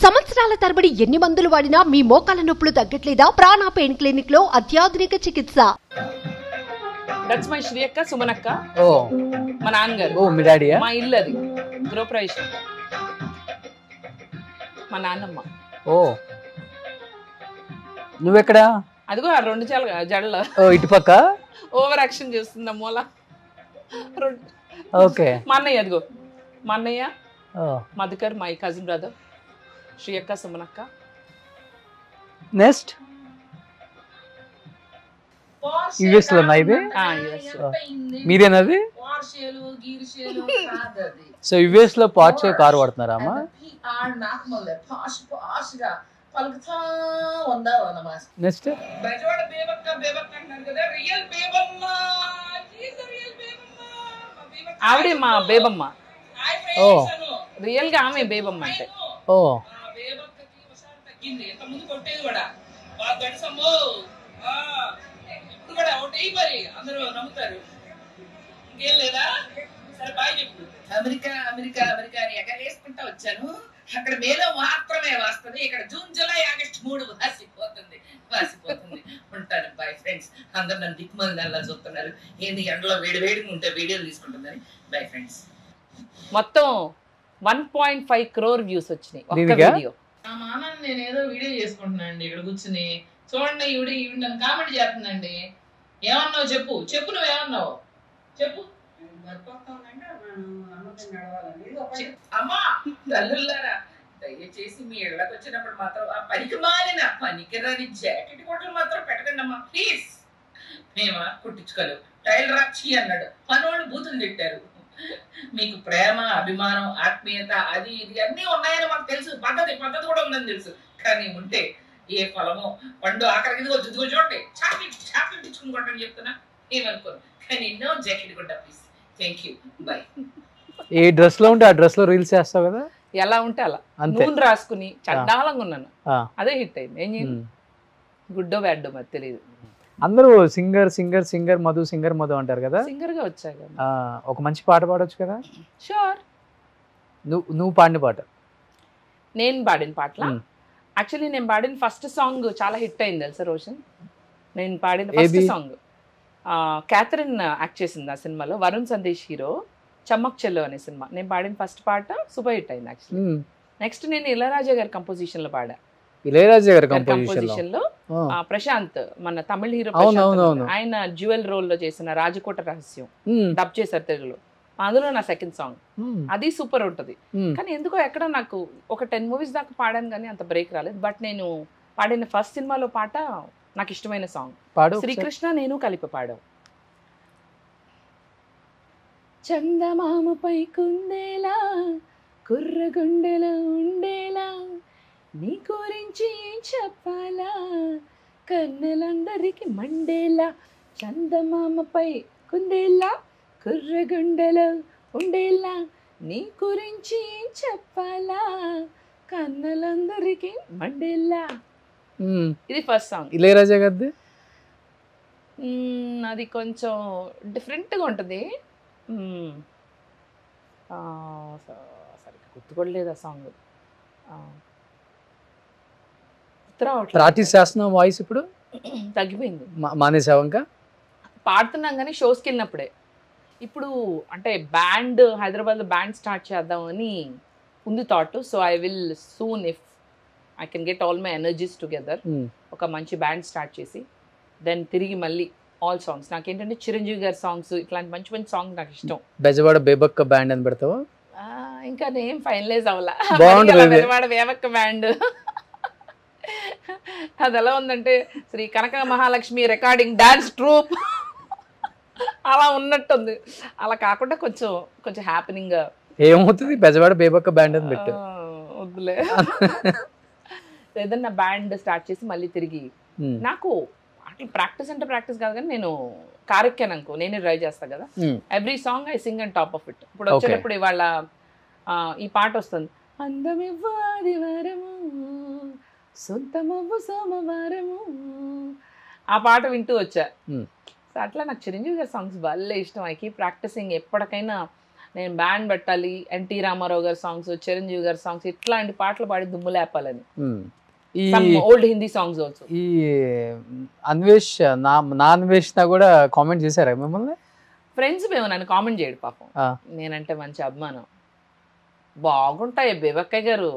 సంవత్సరాల తరబడి ఎన్ని మందులు వాడినా మీ మోకాల నొప్పులు తగ్గట్లేదా? ప్రాణ పెయిన్ క్లినిక్ లో అత్యాధునిక చికిత్స. That's my శ్రీయక్క సుమనక్క. ఓ మా నాన్నగారు. ఓ మీ డాడీయా? మా ఇల్లు అది గృహప్రవేశం. మా నాన్నమ్మ. ఓ నువ్వెక్కడా? అదిగో ఆ రెండు జడల ఓ ఇటుపక్క ఓవర్ యాక్షన్ చేస్తుంది మూల. ఓకే. మా అన్నయ్య అదిగో మా అన్నయ్య ఓ మధుకర్ మై కజిన్ బ్రదర్ శ్రీయక్క సుమనక్క. నెక్స్ట్ యుఎస్ లో ఇది మీరేనది? సో యుఎస్ లో పార్చే కార్ వాడుతున్నారా అమ్మా? నెక్స్ట్ ఆవిడే మా బేబమ్మ. ఓ రియల్ గా ఆమె బేబమ్మ అంటే. ఓ అమెరికా అమెరికా అమెరికా అని ఎగరేసుకుంటా వచ్చాను. అక్కడ మేలో మాత్రమే వస్తుంది, ఇక్కడ జూన్ జూలై ఆగస్టు 3 వాసిపోతుంది. ఉంటాను. Bye friends. అందరు నన్ను దిక్కుమంది అలా చూస్తున్నారు, ఏంది ఎండలో వేడిగా ఉంటే వీడియోలు తీసుకుంటుందని. Bye friends. మొత్తం 1.5 crore వ్యూస్ వచ్చినాయి ఒక్క వీడియో. నా మానాన్ని నేను ఏదో వీడియో చేసుకుంటున్నానండి ఇక్కడ కూర్చుని. చూడండి ఈవిడ నన్ను కామెంట్ చేస్తుందండి. ఏమన్నావు చెప్పు, నువ్వేమన్నావు చెప్పు. అమ్మా తల్లులారా, దయచేసి మీ ఇళ్ళకి వచ్చినప్పుడు మాత్రం ఆ పనికిరాని జాకెట్ కొట్టలు మాత్రం పెట్టకండి అమ్మా ప్లీజ్. మేమా కుట్టించుకోలేవు, టైలర్ రాక్షి అన్నాడు, పనోళ్ళు బూతులు తిట్టారు. మీకు ప్రేమ అభిమానం ఆత్మీయత అది ఇది అన్నీ ఉన్నాయని మాకు తెలుసు, పద్ధతి కూడా ఉందని తెలుసు. కానీ ఉంటే ఏ ఫలమో పండు ఆఖరికి ఇదిగో చూడండి, చాక్లెట్ ఇచ్చుకుని కొట్టని చెప్తున్నా, ఏమనుకోను. కానీ నో జాకెట్ కొట్ట please. Thank you, by. A dress లో ఉంటే ఆ డ్రెస్ లో రీల్స్ చేస్తావు కదా, ఎలా ఉంటే అలా నూనె రాసుకుని చండాలంగా ఉన్నాను. అదే హిట్ అయింది. ఏం చేయాలి, గుడ్డో బ్యాడ్డో మరి తెలియదు. అందరూ సింగర్ మధు అంటారు కదా. సింగర్ గా వచ్చాక ఒక మంచి పాట పాడొచ్చు కదా. షూర్. నువ్వు పాడిన పాట. నేను పాడిన పాటలా? యాక్చువల్లీ నేను పాడిన ఫస్ట్ సాంగ్ చాలా హిట్ అయింది తెలుసా రోషన్. నేను పాడిన ఫస్ట్ సాంగ్ క్యాథరిన్ యాక్ట్ చేసింది ఆ సినిమాలో, వరుణ్ సందేశ్ హీరో, చమ్మక్ చెల్లో అనే సినిమా. నేను పాడిన ఫస్ట్ పాట సూపర్ హిట్ అయింది యాక్చువల్లీ. నెక్స్ట్ నేను ఇళయరాజా గారి కంపోజిషన్ లో పాడా. ఇళయరాజా గారి కంపోజిషన్ లో ప్రశాంత్, మన తమిళ హీరో, ఆయన జ్యువెల్ రోల్ లో చేసిన రాజకోట రహస్యం డబ్ చేశారు తెలుగులో. అందులో నా సెకండ్ సాంగ్, అది సూపర్ ఉంటది. కానీ ఎందుకో ఎక్కడ నాకు ఒక 10 movies దాకా పాడాను కానీ అంత బ్రేక్ రాలేదు. బట్ నేను పాడిన ఫస్ట్ సినిమాలో పాట నాకు ఇష్టమైన సాంగ్. శ్రీకృష్ణ నేను కలిపి పాడావు. చందమామపై కుందేలా కుర్రగుండెలో ఉండేలా నీ గురించి ఏం చెప్పాలా కన్నెలందరికి మండేలా. చందమామపై కుందేలా కుర్రగుండెలో ఉండేలా నీ గురించి ఏం చెప్పాలా కన్నెలందరికి మండేలా. ఇది ఫస్ట్ సాంగ్. ఇళయరాజా గారిది అది కొంచెం డిఫరెంట్గా ఉంటుంది. సరిగ్గా గుర్తుకోలేదు ఆ సాంగ్. ప్రాక్టీస్ చేస్తున్నావు వాయిస్ ఇప్పుడు? తగ్గిపోయింది. మానేసావు ఇంకా? పాడుతున్నాం కానీ షోస్కి వెళ్ళినప్పుడే. ఇప్పుడు అంటే బ్యాండ్, హైదరాబాద్లో బ్యాండ్ స్టార్ట్ చేద్దామని ఉంది thought. So I will soon if I can get all my energies together, ఒక మంచి బ్యాండ్ స్టార్ట్ చేసి దెన్ తిరిగి మళ్ళీ ఆల్ సాంగ్స్. నాకేంటంటే చిరంజీవి గారి సాంగ్స్, ఇట్లాంటి మంచి మంచి సాంగ్స్ నాకు ఇష్టం. బెజవాడ బేబక్క బ్యాండ్ అని పెడతావా? ఇంకా నేను ఫైనలైజ్ అవ్వాలా. బెజవాడ బేబక్క బ్యాండ్ అది ఎలా ఉందంటే శ్రీ కనక మహాలక్ష్మి రికార్డింగ్ డాన్స్ ట్రూప్ అలా ఉన్నట్టుంది. అలా కాకుండా కొంచెం హ్యాపెనింగ్ ఏమవుతుంది, బెజవాడ బేబక్క బ్యాండ్ అని పెట్టు. వద్దులే, ఏదన్నా బ్యాండ్ స్టార్ట్ చేసి మళ్ళీ తిరిగి. నాకు అట్లా ప్రాక్టీస్ అంటే ప్రాక్టీస్ కాదు కానీ నేను కారెక్కాను అనుకో, నేనే ట్రై చేస్తాను కదా. Every song I sing and top of it. ఇప్పుడు వచ్చేటప్పుడు ఇవాళ ఈ పాట వస్తుంది, అందమివ్వు ఆదివారము సొంతమవ్వు సోమవారము, ఆ పాట వింటూ వచ్చా. సో అట్లా నాకు చిరంజీవి గారి సాంగ్స్ భలే ఇష్టం. I keep practising. ఎప్పటికైనా నేను బ్యాండ్ పెట్టాలి, ఎన్టీ రామారావు గారి సాంగ్స్, చిరంజీవి గారి సాంగ్స్, ఇట్లాంటి పాటలు పాడి దుమ్ములేపాలని. ఈ ఓల్డ్ హిందీ సాంగ్స్ ఆల్సో. ఈ అన్వేష్ నా అన్వేషణ కూడా కామెంట్ చేశారా మిమ్మల్ని? ఫ్రెండ్స్ మేము నన్ను కామెంట్ చేయడు పాపం, నేనంటే మంచి అభిమానం. బాగుంటాయి బేబక్కయ్య గారు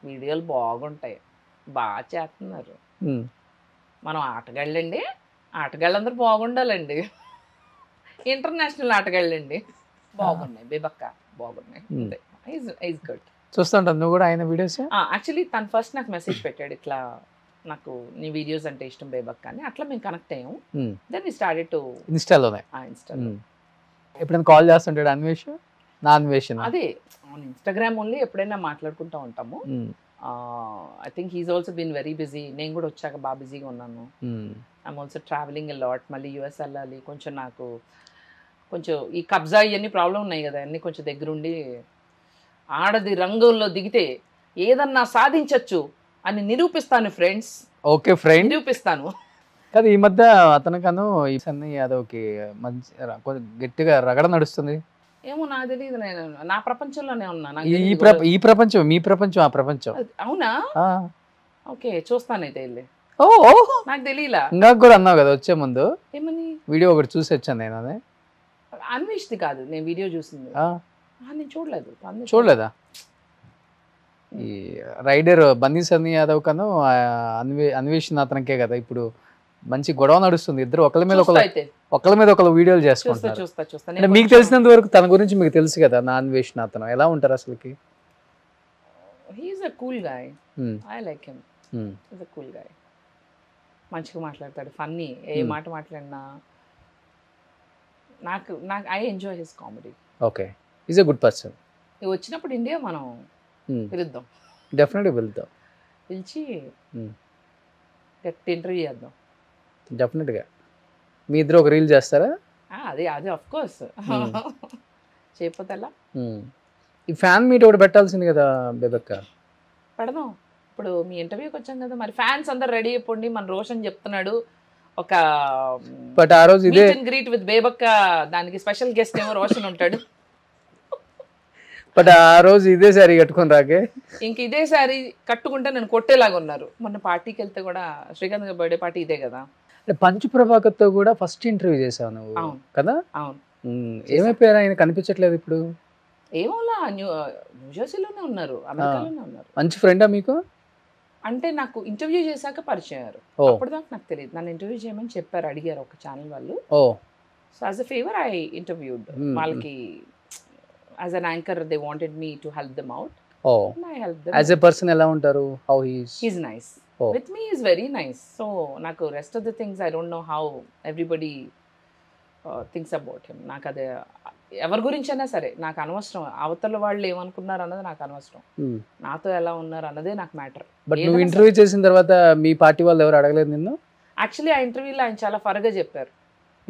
వీడియోలు, బాగుంటాయి, బాగా చేస్తున్నారు. మనం ఆటగాళ్ళండి, ఆటగాళ్ళందరూ బాగుండాలండి, ఇంటర్నేషనల్ ఆటగాళ్ళండి. బాగున్నాయి బేబక్క, బాగున్నాయి. గుడ్. చూస్తుంటాను నువ్వు కూడా ఆయన వీడియోస్? యాక్చువల్లీ తను ఫస్ట్ నాకు మెసేజ్ పెట్టాడు, ఇట్లా నాకు నీ వీడియోస్ అంటే ఇష్టం బేబక్క అని. అట్లా మేము కనెక్ట్ అయ్యాము. దెన్ వి స్టార్టెడ్ టు ఇన్స్టాలోనే. ఎప్పుడైనా కాల్ చేస్తుంటాడు అన్వేష్? నా అన్వేషణ అదే ఇన్స్టాగ్రామ్ ఓన్లీ, ఎప్పుడైనా మాట్లాడుకుంటూ ఉంటాము. I think he's also been very busy. నేను కూడా వచ్చాక బాగా బిజీగా ఉన్నాను. I'm also travelling a lot. మళ్ళీ యూఎస్ వెళ్ళాలి. కొంచెం నాకు కొంచెం ఈ కబ్జా ఇవన్నీ ప్రాబ్లం ఉన్నాయి కదా, అన్నీ కొంచెం దగ్గరుండి ఆడది రంగంలో దిగితే ఏదన్నా సాధించచ్చు అని నిరూపిస్తాను ఫ్రెండ్స్. ఓకే ఫ్రెండ్, నిరూపిస్తాను. కాదు ఈ మధ్య అతనికను సన్నీ యాదవ్కి మంచి గట్టిగా రగడ నడుస్తుంది. ఏమో నాకు తెలియదు, నేను నా ప్రపంచంలోనే ఉన్నా. ఈ ప్రపంచం, మీ ప్రపంచం, ఆ ప్రపంచం. అవునా? ఓకే, చూస్తానైతే వెళ్ళి. ఓ నాకు తెలియలా. ఇంకా కూడా అన్నావు కదా వచ్చే ముందు. ఏమని? వీడియో ఒకటి చూసి వచ్చాను నేను. అదే అన్వేష్ది కాదు, నేను వీడియో చూసింది. నేను చూడలేదు. చూడలేదా? ఈ రైడర్ బన్నీ సన్నీ యాదవ్ కను అన్వేషణ అతనికే కదా ఇప్పుడు మంచి గొడవ నడుస్తుంది. ఇద్దరు ఒకళ్ళ మీద ఒకళ్ళు వీడియోలు చేసుకుంటారు. మీకు తెలిసినంత వరకు తన గురించి మీకు తెలుసు కదా, నా అన్వేషణ అతను ఎలా ఉంటారు అసలుకి? He's a cool guy. I like him. He's a cool guy. మంచిగా మాట్లాడతాడు, ఫన్నీ. ఏ మాట మాట్లాడినా నాకు I enjoy his comedy. Okay, is a good person. వచ్చినప్పుడు ఇండియా మనం పిలుద్దాం, డెఫినెట్గా పిలుద్దాం. పిలిచి గట్టి ఇంటర్వ్యూ చేద్దాం. డెఫినెట్గా. మీ ఇద్దరు ఒక రీల్ చేస్తారా? అదే ఆఫ్ కోర్స్. చేయకపోతే ఎలా? ఈ ఫ్యాన్ మీట్ ఒకటి పెట్టాల్సింది కదా బేబక్క. పెడదాం. ఇప్పుడు మీ ఇంటర్వ్యూకి వచ్చాం కదా, మరి ఫ్యాన్స్ అందరు రెడీ అయిపోండి. మన రోషన్ చెప్తున్నాడు ఒక బట్ ఆ రోజు ఇదే గ్రీట్ విత్ బేబక్క, దానికి స్పెషల్ గెస్ట్ ఏమో రోషన్ ఉంటాడు. బట్ ఆ రోజు ఇదే సారీ కట్టుకుని రాకే, ఇంక ఇదే సారీ కట్టుకుంటే నేను కొట్టేలాగా ఉన్నారు. మొన్న పార్టీకి వెళ్తే కూడా శ్రీకాంత్ గారి బర్త్డే పార్టీ ఇదే కదా. పంచు ప్రభాకర్తో కూడా ఫస్ట్ ఇంటర్వ్యూ చేసావు నువ్వు కదా? అవును. ఏమైపోయారు ఆయన, కనిపించట్లేదు ఇప్పుడు? ఏమోలా, న్యూజెర్సీలోనే ఉన్నారు, అమెరికాలోనే ఉన్నారు. మంచి ఫ్రెండా మీకు? అంటే నాకు ఇంటర్వ్యూ చేశాక పరిచయం అయ్యారు. అప్పటిదాకా నాకు తెలియదు. నన్ను ఇంటర్వ్యూ చేయమని చెప్పారు, అడిగారు ఒక ఛానల్ వాళ్ళు. So as a favour I interviewed వాళ్ళకి. As an anchor they wanted me to help them out. I helped them. As a person ఎలా ఉంటారు? How he is? He's nice. With me is very nice. So నాకు rest of the things I don't know how everybody thinks about him. నాకు అదే ఎవరి గురించైనా సరే నాకు అనవసరం. అవతల వాళ్ళు ఏమనుకున్నారు అన్నది నాకు అనవసరం. నాతో ఎలా ఉన్నారు అన్నదే నాకు మ్యాటర్. బట్ నువ్వు ఇంటర్వ్యూ చేసిన తర్వాత మీ పార్టీ వాళ్ళు ఎవరు అడగలేదు నిన్ను? యాక్చువల్లీ ఆ ఇంటర్వ్యూలో ఆయన చాలా ఫర్గా చెప్పారు,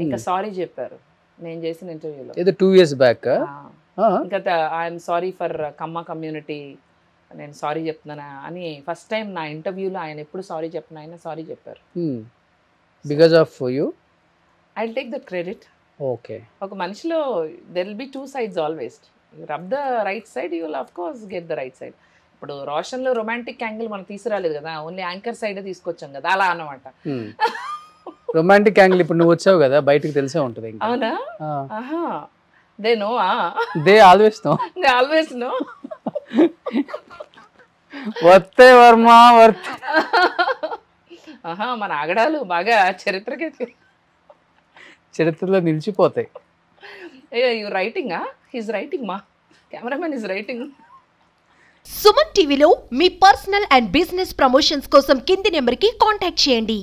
ఇంకా సారీ చెప్పారు నేను చేసిన ఇంటర్వ్యూలో. ఏదో 2 years బ్యాక్. ఇంకా I'm sorry for Kamma community, నేను సారీ చెప్తున్నానా అని ఫస్ట్ టైం నా ఇంటర్వ్యూలో ఆయన ఎప్పుడు సారీ చెప్పిన ఆయన సారీ చెప్పారు. Because of you I will take the credit. Okay. ఒక మనిషిలో there will be 2 sides always. You rub the right side, you will of course get the right side. ఇప్పుడు రోషన్లో రొమాంటిక్ యాంగిల్ మనం తీసుకురాలేదు కదా, only anchor side తీసుకొచ్చాం కదా, అలా అన్నమాట. రొమాంటిక్ యాంగిల్ ఇప్పుడు నువ్వు వచ్చావు కదా, బయటకు తెలిసే ఉంటుంది. అవునా? They know, They always know. They always know. వర్తే వర్మ వర్త్. మన ఆగడాలు బాగా చరిత్రలో నిలిచిపోతాయి. You writing? హీస్ రైటింగ్ మా కెమెరామెన్ ఇస్ రైటింగ్. సుమన్ టీవీలో మీ పర్సనల్ అండ్ బిజినెస్ ప్రమోషన్స్ కోసం కింది నెంబర్కి కాంటాక్ట్ చేయండి.